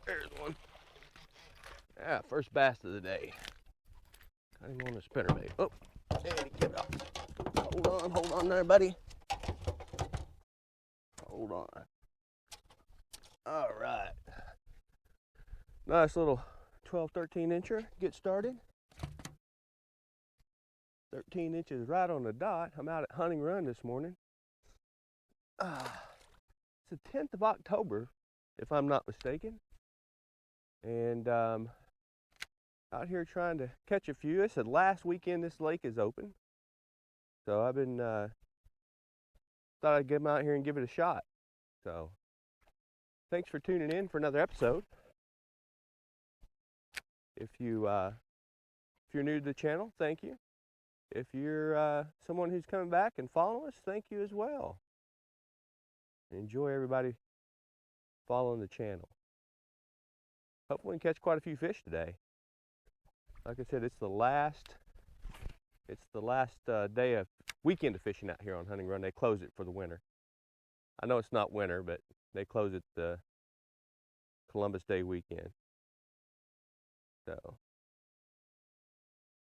There's one. Yeah, first bass of the day. Got him on the spinnerbait. Oh, there he get off. Hold on there, buddy. Hold on. All right. Nice little 12, 13 incher. Get started. 13 inches right on the dot. I'm out at Hunting Run this morning. It's the 10th of October, if I'm not mistaken. And out here trying to catch a few. It's the last weekend this lake is open. So I've been, thought I'd get out here and give it a shot. So thanks for tuning in for another episode. If you're new to the channel, thank you. If you're someone who's coming back and following us, thank you as well. Enjoy everybody following the channel. Hopefully we can catch quite a few fish today. Like I said, it's the last day of weekend of fishing out here on Hunting Run. They close it for the winter. I know it's not winter, but they close it the Columbus Day weekend. So,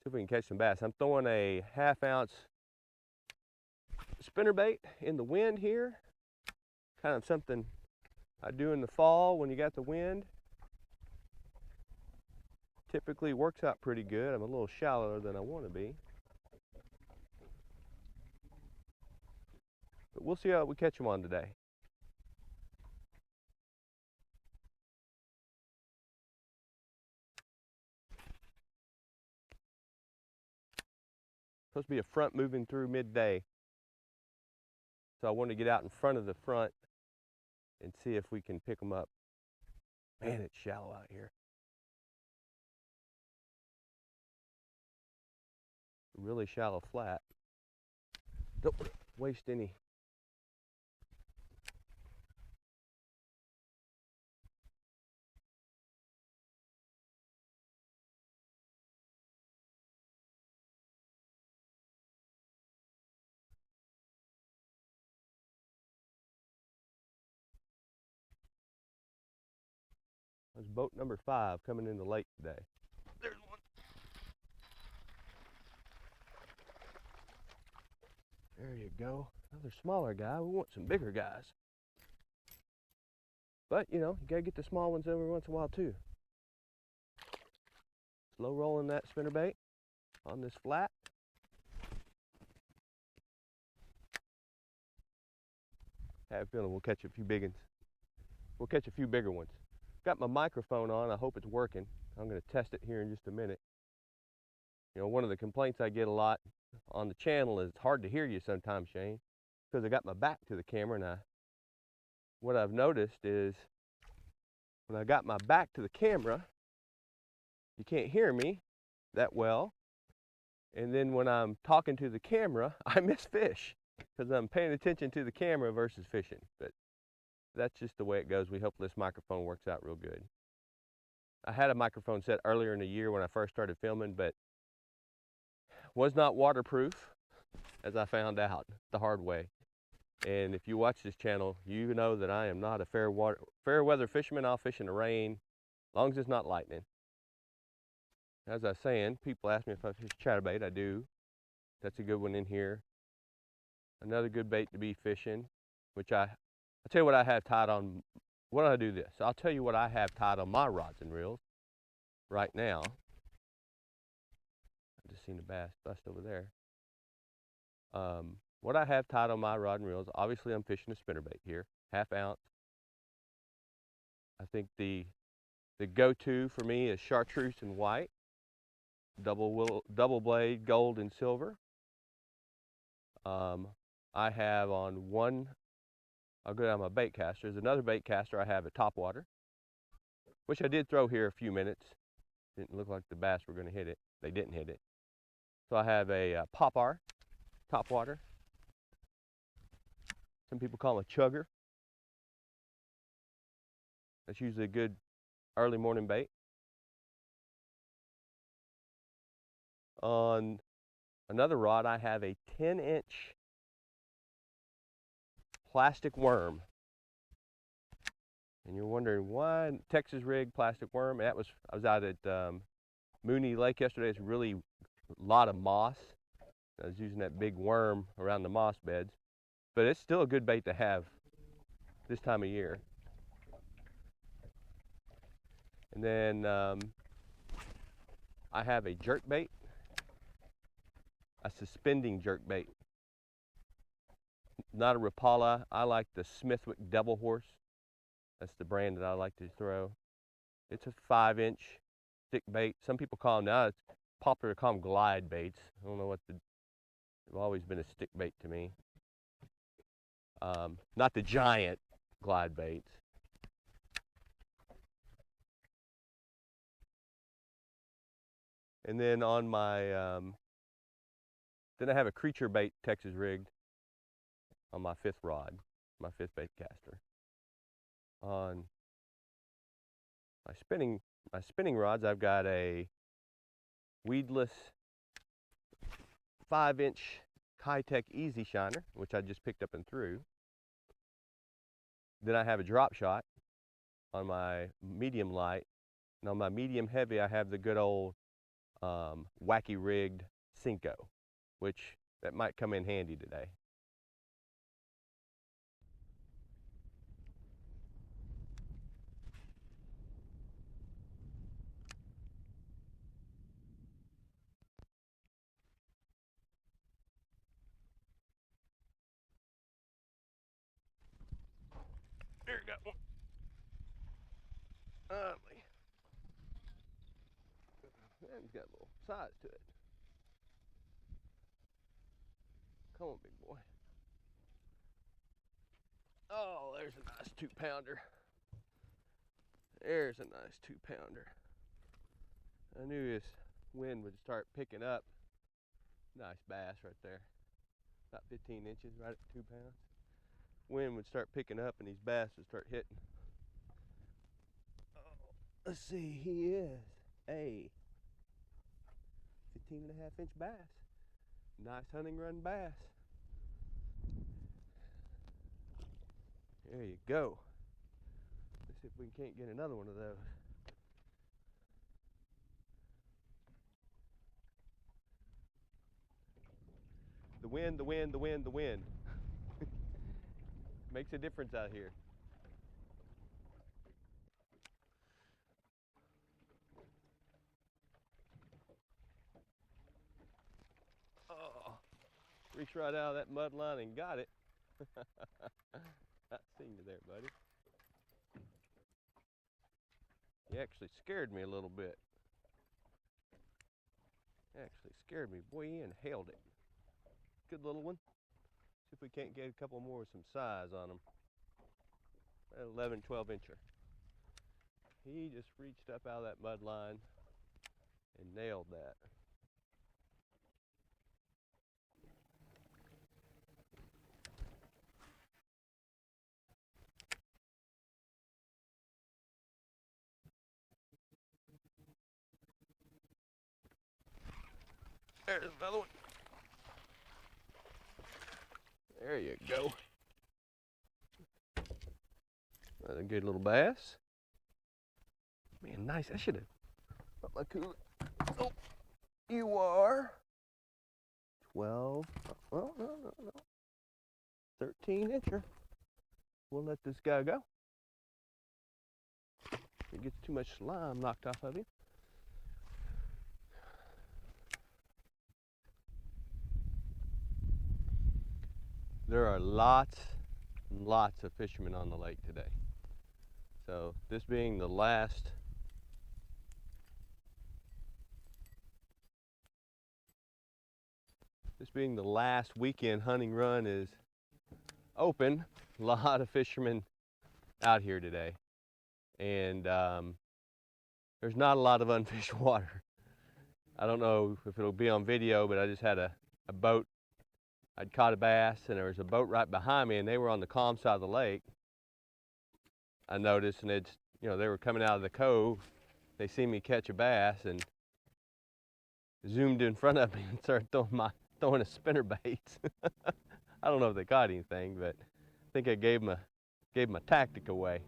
see if we can catch some bass. I'm throwing a 1/2 ounce spinnerbait in the wind here. Kind of something I do in the fall when you got the wind. Typically works out pretty good. I'm a little shallower than I want to be. But we'll see how we catch them on today. Supposed to be a front moving through midday. So I want to get out in front of the front and see if we can pick them up. Man, it's shallow out here. Really shallow flat. Don't waste any. That's boat number 5 coming in the lake today. There's one. There you go. Another smaller guy. We want some bigger guys. But, you know, you gotta get the small ones every once in a while too. Slow rolling that spinnerbait on this flat. I have a feeling we'll catch a few big ones. We'll catch a few bigger ones. Got my microphone on. I hope it's working. I'm going to test it here in just a minute. You know, one of the complaints I get a lot on the channel is it's hard to hear you sometimes, Shane, because I got my back to the camera. And what I've noticed is when I got my back to the camera, you can't hear me that well. And then when I'm talking to the camera, I miss fish because I'm paying attention to the camera versus fishing. But that's just the way it goes. We hope this microphone works out real good. I had a microphone set earlier in the year when I first started filming, but was not waterproof, as I found out the hard way. And if you watch this channel, you know that I am not a fair weather fisherman. I'll fish in the rain, as long as it's not lightning. As I was saying, people ask me if I fish chatterbait. I do. That's a good one in here. Another good bait to be fishing, which I'll tell you what I have tied on. Why don't I do this? I'll tell you what I have tied on my rods and reels right now. I just seen a bass bust over there. What I have tied on my rod and reels, obviously I'm fishing a spinnerbait here, 1/2 ounce. I think the go-to for me is chartreuse and white, double blade, gold and silver. I have on one, I'll go down my bait caster. There's another bait caster I have at topwater, which I did throw here a few minutes. Didn't look like the bass were going to hit it. They didn't hit it. So I have a popper, topwater. Some people call them a chugger. That's usually a good early morning bait. On another rod, I have a 10-inch plastic worm. And you're wondering why Texas rig plastic worm. I was out at Mooney Lake yesterday. It's really a lot of moss. I was using that big worm around the moss beds, but it's still a good bait to have this time of year. And then I have a jerk bait, a suspending jerk bait. Not a Rapala. I like the Smithwick Devil Horse. That's the brand that I like to throw. It's a 5-inch stick bait. Some people call them, now it's popular to call them glide baits. I don't know what they've always been a stick bait to me. Not the giant glide baits. And then on my, then I have a creature bait Texas rigged on my 5th rod, my 5th bait caster. On my spinning rods, I've got a weedless 5-inch Kitech Easy Shiner, which I just picked up and threw. Then I have a drop shot on my medium light, and on my medium heavy, I have the good old wacky rigged Cinco, which that might come in handy today. There, got one. And it's got a little size to it. Come on, big boy. Oh, there's a nice 2-pounder. There's a nice 2-pounder. I knew this wind would start picking up. Nice bass right there. About 15 inches, right at 2 pounds. Wind would start picking up and these bass would start hitting. Oh, let's see, he is a 15.5-inch bass. Nice hunting run bass. There you go. Let's see if we can't get another one of those. The wind, the wind, the wind, the wind. Makes a difference out here. Oh, reached right out of that mud line and got it. Not seeing you there, buddy. You actually scared me a little bit. Actually scared me. Boy, he inhaled it. Good little one. See if we can't get a couple more with some size on them. 11, 12-incher. He just reached up out of that mud line and nailed that. There's another one. There you go. Another good little bass. Man, nice. I should have put my cooler. Oh, you are 12. Oh, no. 13-incher. We'll let this guy go. If it gets too much slime knocked off of him. There are lots and lots of fishermen on the lake today. So this being the last weekend hunting run is open. A lot of fishermen out here today. And there's not a lot of unfished water. I don't know if it'll be on video, but I just had a boat. I'd caught a bass and there was a boat right behind me and they were on the calm side of the lake. I noticed, and it's, they were coming out of the cove. They seen me catch a bass and zoomed in front of me and started throwing a spinner bait. I don't know if they caught anything, but I think I gave them a tactic away.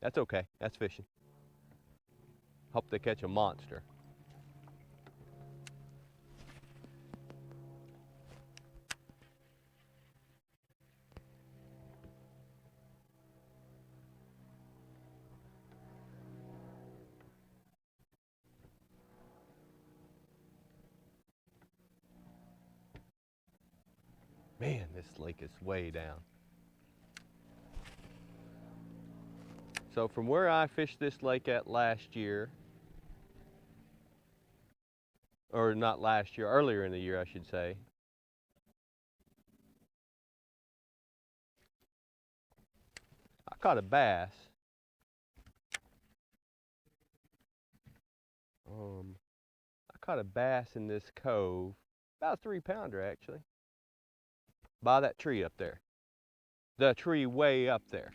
That's okay. That's fishing. Hope they catch a monster. Man, this lake is way down. So from where I fished this lake at last year, or not last year, earlier in the year I should say, I caught a bass. I caught a bass in this cove, about a 3-pounder actually, by that tree up there. The tree way up there.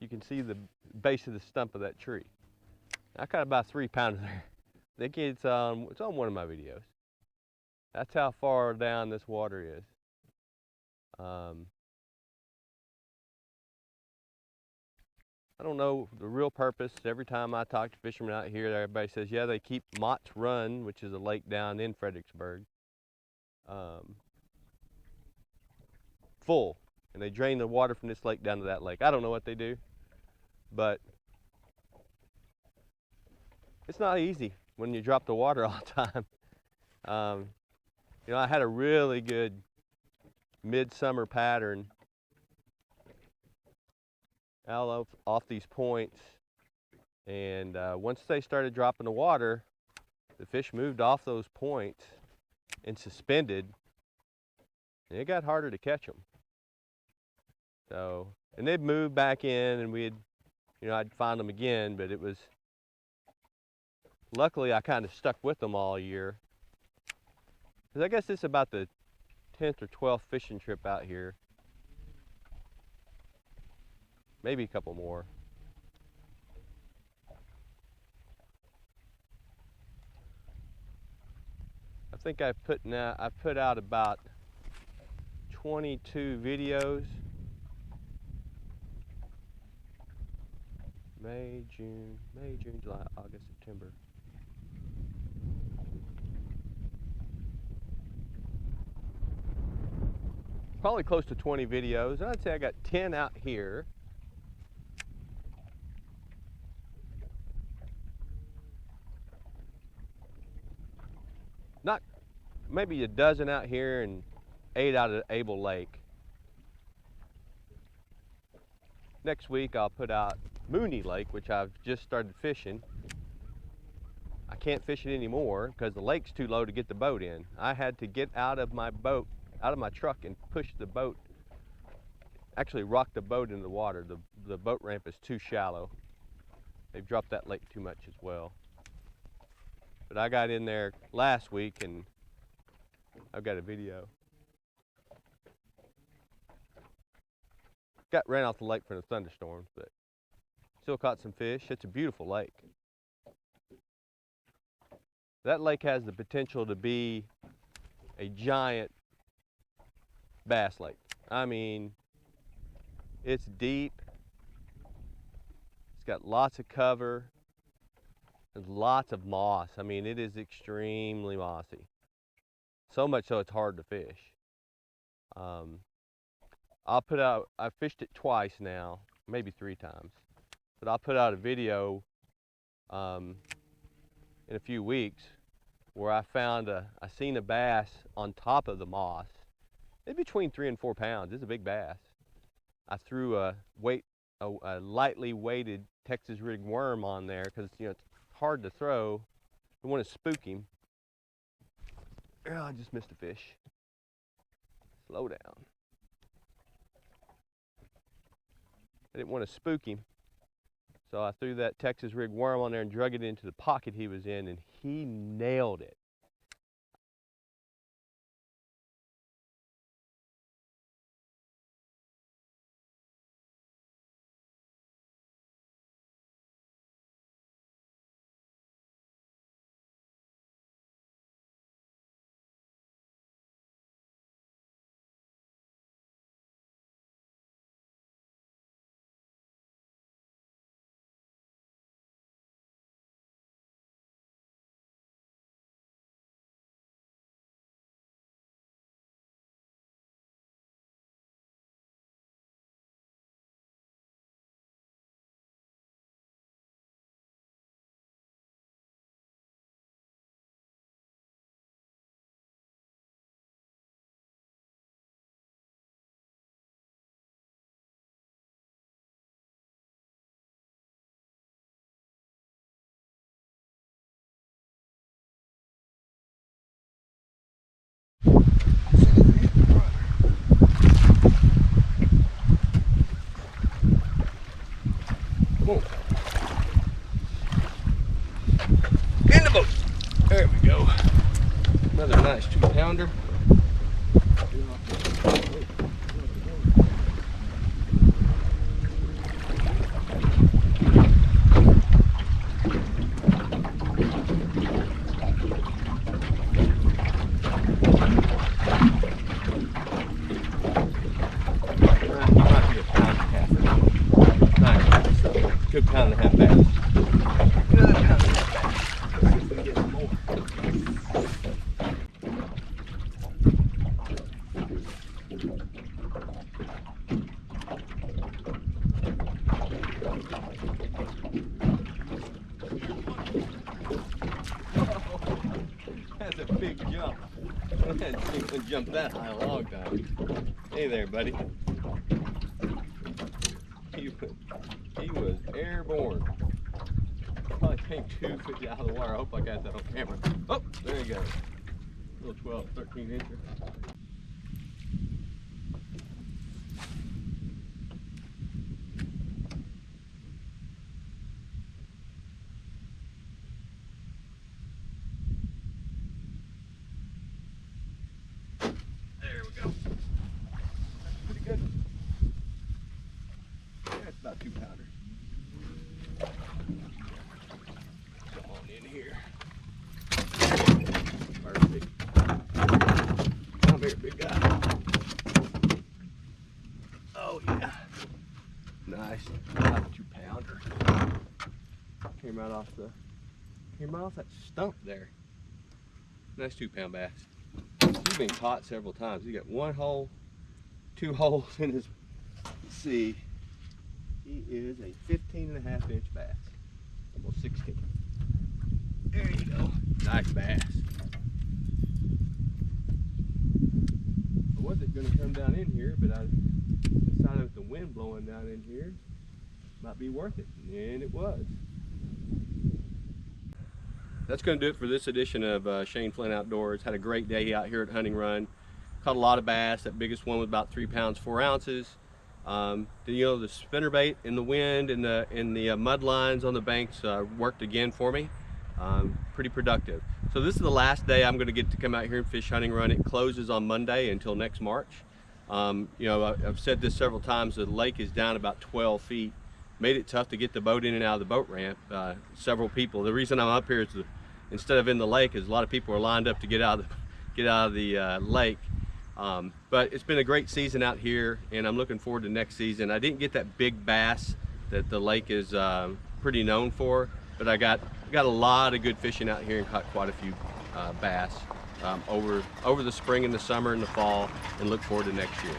You can see the base of the stump of that tree. I caught about a 3-pounder there. I think it's on one of my videos. That's how far down this water is. I don't know the real purpose. Every time I talk to fishermen out here, everybody says, yeah, they keep Mott's Run, which is a lake down in Fredericksburg, full. And they drain the water from this lake down to that lake. I don't know what they do, but it's not easy when you drop the water all the time. You know, I had a really good midsummer pattern out off these points, and once they started dropping the water, the fish moved off those points and suspended, and it got harder to catch them. So, and they'd move back in, and I'd find them again, but it was, luckily I kind of stuck with them all year. Because I guess it's about the 10th or 12th fishing trip out here. Maybe a couple more. I think I've put out about 22 videos. May, June, July, August, September. Probably close to 20 videos. And I'd say I got 10 out here. Not maybe a dozen out here and 8 out of Able Lake. Next week I'll put out Mooney Lake, which I've just started fishing. I can't fish it anymore because the lake's too low to get the boat in. I had to get out of my truck and push the boat, actually rock the boat into the water. The boat ramp is too shallow. They've dropped that lake too much as well. But I got in there last week and I've got a video. Ran off the lake from the thunderstorms, but still caught some fish. It's a beautiful lake. That lake has the potential to be a giant bass lake. I mean, it's deep. It's got lots of cover. There's lots of moss. I mean, it is extremely mossy. So much so it's hard to fish. I've fished it twice now, maybe 3 times. But I'll put out a video in a few weeks where I seen a bass on top of the moss. It's between 3 and 4 pounds. It's a big bass. I threw a lightly weighted Texas rig worm on there because it's hard to throw. I want to spook him. Oh, I just missed a fish. Slow down. I didn't want to spook him, so I threw that Texas rig worm on there and drug it into the pocket he was in, and he nailed it. Nice 2-pounder. Good pound and a half bass. Good pound and a half bass. Let's see if we can get some more. Oh, that's a big jump. I hadn't seen one jump that high in a long time. Hey there, buddy. He was airborne. Probably came 2 feet out of the water. I hope I got that on camera. Oh, there he goes. Little 12, 13 incher. There we go. That's pretty good. That's about 2-pounder. Come on in here. Perfect. Come here, big guy. Oh yeah. Nice. About a 2-pounder. Came right off that stump there. Nice 2-pound bass. He's been caught several times. He got 1 hole, 2 holes in his. Let's see. He is a 15.5-inch bass. Almost 16. There you go. Nice bass. I wasn't going to come down in here, but I decided with the wind blowing down in here, might be worth it. And it was. That's going to do it for this edition of Shane Flynn Outdoors. Had a great day out here at Hunting Run. Caught a lot of bass. That biggest one was about 3 pounds 4 ounces. You know, the spinnerbait in the wind and the mud lines on the banks worked again for me. Pretty productive. So this is the last day I'm going to get to come out here and fish Hunting Run. It closes on Monday until next March. You know, I've said this several times. The lake is down about 12 feet. Made it tough to get the boat in and out of the boat ramp. Several people. The reason I'm up here is instead of in the lake, is a lot of people are lined up to get out of the lake. But it's been a great season out here, and I'm looking forward to next season. I didn't get that big bass that the lake is pretty known for, but I got a lot of good fishing out here and caught quite a few bass over the spring and the summer and the fall, and look forward to next year.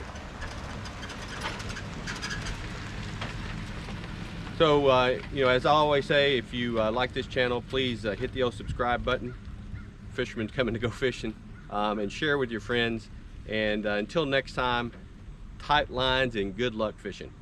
So, you know, as I always say, if you like this channel, please hit the old subscribe button. Fishermen coming to go fishing, and share with your friends. And until next time, tight lines and good luck fishing.